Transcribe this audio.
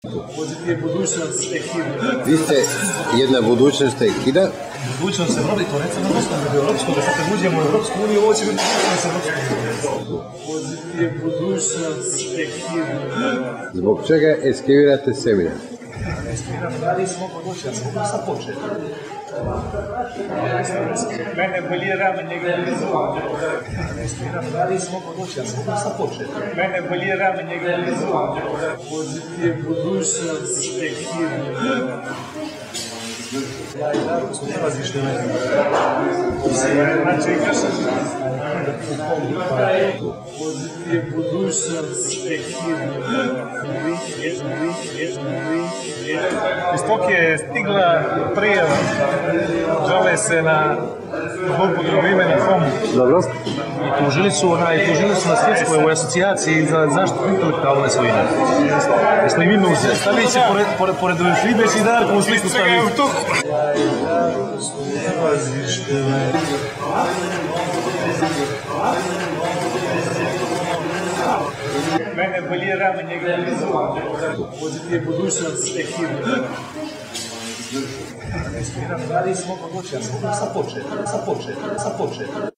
Je budućnost ekipa. Vi ste jedna budućnost ekida. Budućnost Evrope, to recimo na Bosnu da bi Evropsko, da sad kad uđemo u Evropsku uniju, ovo će biti budućnost Evropsku uniju. Je budućnost ekipa. Zbog čega eskivirate seminar? Eskiviram da nismo budućnost, mogu sad početi. Mene bolje rame nego blizu. Eskiviram da nismo budućnost, mogu sad početi. Mene bolje rame nego blizu. Je budućnost ekipa. Ja i Darko smo nalazište na znači, je budućnost ekipa. Iz tog je stigla prijava. Žale se na zloupotrebu imena FOMU. Dobro. I tužili su na svjetskoj asocijaciji za zaštitu intelektualne svojine. Jesmo i mi uzeli. Stavit će pored Frideš i Darkovu sliku staviti. Ja i Darko smo nalazište na Mene bolje rame nego blizu. Je budućnost ekipa. Eskiviram da nismo budućnost, mogu sad početi.